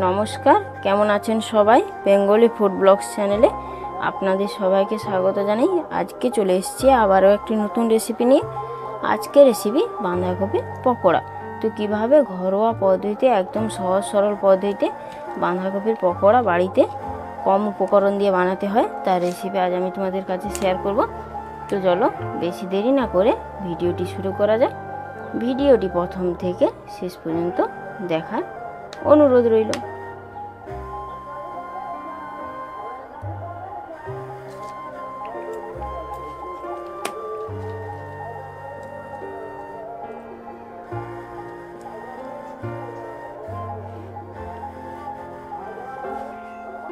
নমস্কার, কেমন আছেন সবাই? বেঙ্গলি ফুড ব্লগস চ্যানেলে আপনাদের সবাইকে স্বাগত জানাই। আজকে চলে এসেছি আবারও একটি নতুন রেসিপি নিয়ে। আজকে রেসিপি বাঁধাকপির পকোড়া। তো কিভাবে ঘরোয়া পদ্ধতিতে, একদম সহজ সরল পদ্ধতিতে বাঁধাকপির পকোড়া বাড়িতে কম উপকরণ দিয়ে বানাতে হয়, তার রেসিপি আজ আমি তোমাদের কাছে শেয়ার করব। তো চলো বেশি দেরি না করে ভিডিওটি শুরু করা যাক। ভিডিওটি প্রথম থেকে শেষ পর্যন্ত দেখার অনুরোধ রইল।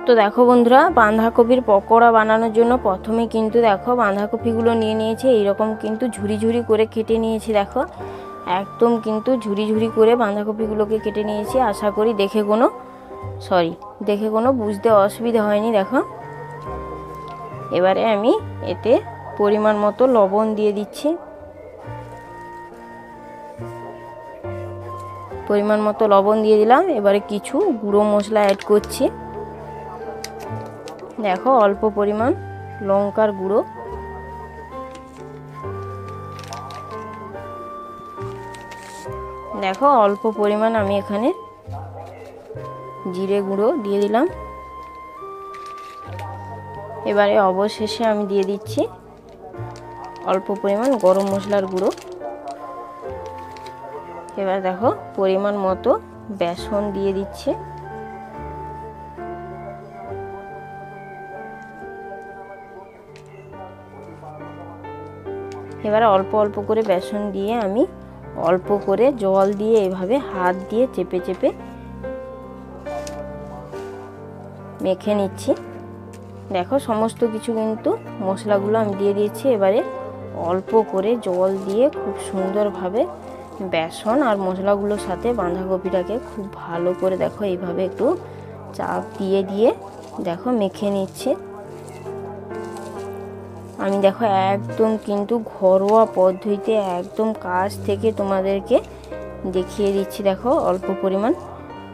তো দেখো বন্ধুরা, বাঁধাকপির পকোড়া বানানোর জন্য প্রথমে কিন্তু দেখো বাঁধাকপিগুলো নিয়ে নিয়েছি। এইরকম কিন্তু ঝুরি ঝুরি করে কেটে নিয়েছি। দেখো একদম কিন্তু ঝুরি ঝুরি করে বাঁধাকপিগুলোকে কেটে নিয়েছি। আশা করি দেখে কোনো বুঝতে অসুবিধা হয়নি। দেখো এবারে আমি এতে পরিমাণ মতো লবণ দিয়ে দিচ্ছি। পরিমাণ মতো লবণ দিয়ে দিলাম। এবারে কিছু গুঁড়ো মশলা অ্যাড করছি। দেখো অল্প পরিমাণ লঙ্কার গুঁড়ো, দেখো অল্প পরিমাণ আমি এখানে জিরে গুঁড়ো দিয়ে দিলাম। এবারে অবশেষে আমি দিয়ে দিচ্ছি অল্প পরিমাণ গরম মশলার গুঁড়ো। এবার দেখো পরিমাণ মতো বেসন দিয়ে দিচ্ছি। এবারে অল্প অল্প করে বেসন দিয়ে আমি অল্প করে জল দিয়ে এভাবে হাত দিয়ে চেপে চেপে মেখে নিচ্ছি। দেখো সমস্ত কিছু কিন্তু মশলাগুলো আমি দিয়ে দিয়েছি। এবারে অল্প করে জল দিয়ে খুব সুন্দরভাবে বেসন আর মশলাগুলোর সাথে বাঁধাকপিটাকে খুব ভালো করে দেখো এইভাবে একটু চাপ দিয়ে দিয়ে দেখো মেখে নিচ্ছি। আমি দেখো একদম কিন্তু ঘরোয়া পদ্ধতিতে একদম কাছ থেকে তোমাদেরকে দেখিয়ে দিচ্ছি। দেখো অল্প পরিমাণ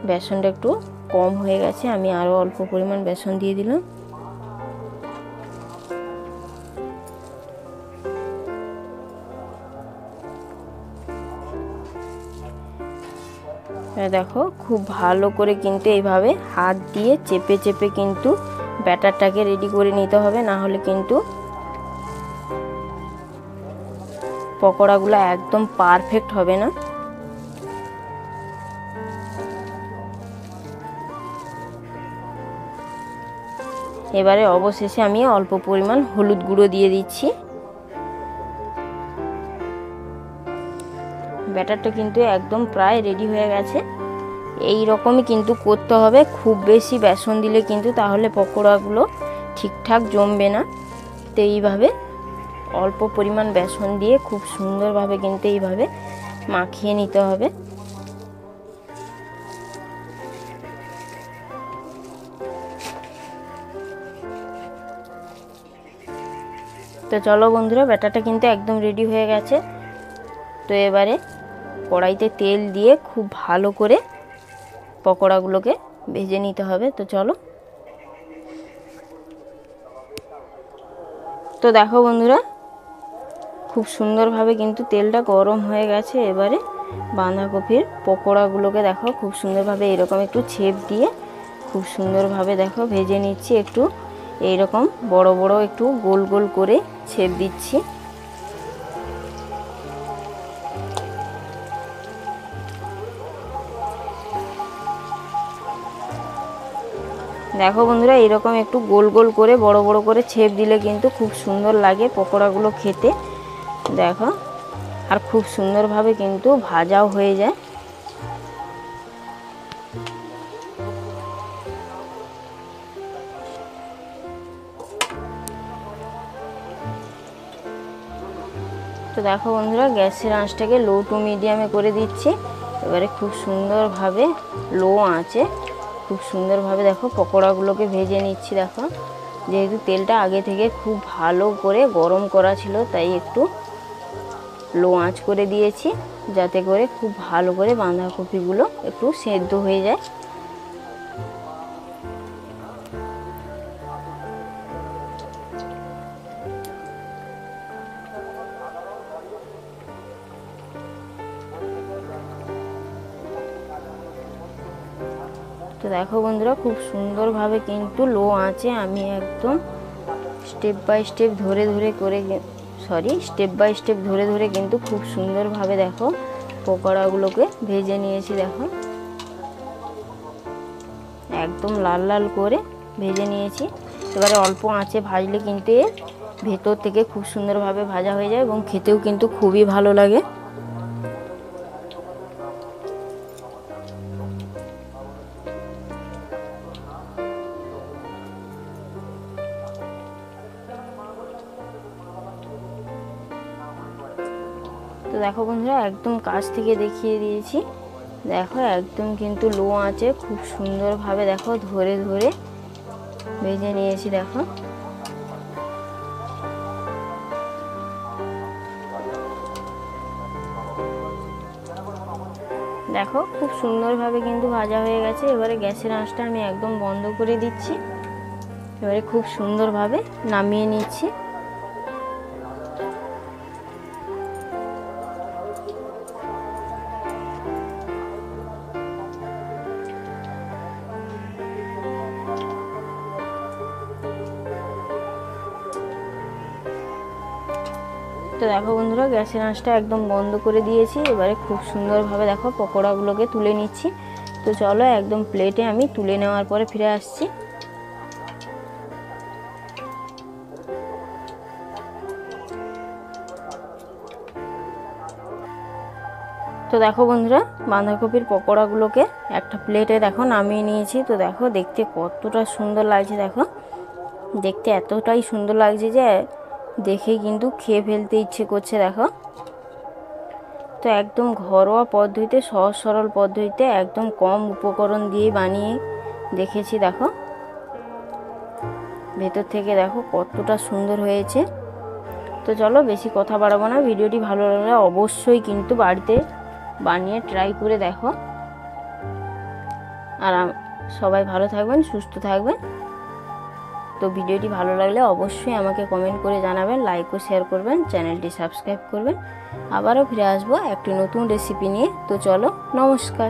বেসনটা একটু কম হয়ে গেছে, আমি আরও অল্প পরিমাণ বেসন দিয়ে দিলাম। দেখো খুব ভালো করে কিন্তু এইভাবে হাত দিয়ে চেপে চেপে কিন্তু ব্যাটারটাকে রেডি করে নিতে হবে, না হলে কিন্তু পকোড়াগুলো একদম পারফেক্ট হবে না। এবারে অবশেষে আমি অল্প পরিমাণ হলুদ গুঁড়ো দিয়ে দিচ্ছি। ব্যাটারটা কিন্তু একদম প্রায় রেডি হয়ে গেছে। এই রকমই কিন্তু করতে হবে, খুব বেশি বেসন দিলে কিন্তু তাহলে পকোড়াগুলো ঠিকঠাক জমবে না। তো এইভাবে অল্প পরিমাণ বেসন দিয়ে খুব সুন্দরভাবে কিন্তু এইভাবে মাখিয়ে নিতে হবে। তো চলো বন্ধুরা, ব্যাটারটা কিন্তু একদম রেডি হয়ে গেছে। তো এবারে কড়াইতে তেল দিয়ে খুব ভালো করে পকোড়াগুলোকে ভেজে নিতে হবে। তো চলো। তো দেখো বন্ধুরা, খুব সুন্দরভাবে কিন্তু তেলটা গরম হয়ে গেছে। এবারে বাঁধাকপির পকোড়াগুলোকে দেখো খুব সুন্দরভাবে এরকম একটু ছেপ দিয়ে খুব সুন্দরভাবে দেখো ভেজে নিচ্ছি। একটু এইরকম বড় বড় একটু গোল গোল করে ছেপ দিচ্ছি। দেখো বন্ধুরা, এরকম একটু গোল গোল করে বড় বড় করে ছেপ দিলে কিন্তু খুব সুন্দর লাগে পকোড়াগুলো খেতে। দেখো আর খুব সুন্দরভাবে কিন্তু ভাজাও হয়ে যায়। তো দেখো বন্ধুরা, গ্যাসের আঁচটাকে লো টু মিডিয়ামে করে দিচ্ছি। এবারে খুব সুন্দরভাবে লো আঁচে খুব সুন্দরভাবে দেখো পকোড়াগুলোকে ভেজে নিচ্ছি। দেখো যেহেতু তেলটা আগে থেকে খুব ভালো করে গরম করা ছিল, তাই একটু লো আঁচ করে দিয়েছি, যাতে করে খুব ভালো করে বাঁধাকপিগুলো একটু সেদ্ধ হয়ে যায়। তো দেখো বন্ধুরা, খুব সুন্দরভাবে কিন্তু লো আঁচে আমি একদম স্টেপ বাই স্টেপ ধরে ধরে কিন্তু খুব সুন্দরভাবে দেখো পকোড়াগুলোকে ভেজে নিয়েছি। দেখো একদম লাল লাল করে ভেজে নিয়েছি। এবারে অল্প আঁচে ভাজলে কিন্তু এর ভেতর থেকে খুব সুন্দরভাবে ভাজা হয়ে যায় এবং খেতেও কিন্তু খুবই ভালো লাগে। তো দেখো বন্ধুরা, একদম কাছ থেকে দেখিয়ে দিয়েছি। দেখো একদম কিন্তু লো আঁচে খুব সুন্দরভাবে দেখো ধরে ভেজে নিয়েছি। দেখো দেখো খুব সুন্দরভাবে কিন্তু ভাজা হয়ে গেছে। এবারে গ্যাসের আঁচটা আমি একদম বন্ধ করে দিচ্ছি। এবারে খুব সুন্দরভাবে নামিয়ে নিচ্ছি। তো দেখো বন্ধুরা, গ্যাসের আঁচটা একদম বন্ধ করে দিয়েছি। এবারে খুব সুন্দরভাবে দেখো পকোড়াগুলোকে তুলে নিচ্ছি। তো চলো একদম প্লেটে আমি তুলে নেওয়ার পরে ফিরে আসছি। তো দেখো বন্ধুরা, বাঁধাকপির পকোড়াগুলোকে একটা প্লেটে দেখো নামিয়ে নিয়েছি। তো দেখো দেখতে কতটা সুন্দর লাগছে। দেখো দেখতে এতটাই সুন্দর লাগছে যে দেখে কিন্তু খেয়ে ফেলতে ইচ্ছে করছে। দেখো তো একদম ঘরোয়া পদ্ধতিতে, সহজ সরল পদ্ধতিতে, একদম কম উপকরণ দিয়ে বানিয়ে দেখেছি। দেখো ভেতর থেকে দেখো কতটা সুন্দর হয়েছে। তো চলো বেশি কথা বাড়াবো না। ভিডিওটি ভালো লাগলে অবশ্যই কিন্তু বাড়িতে বানিয়ে ট্রাই করে দেখো। আর সবাই ভালো থাকবেন, সুস্থ থাকবেন। তো ভিডিওটি ভালো লাগলে অবশ্যই আমাকে কমেন্ট করে জানাবেন, লাইক ও শেয়ার করবেন, চ্যানেলটি সাবস্ক্রাইব করবেন। আবারও ফিরে আসবো একটি নতুন রেসিপি নিয়ে। তো চলো, নমস্কার।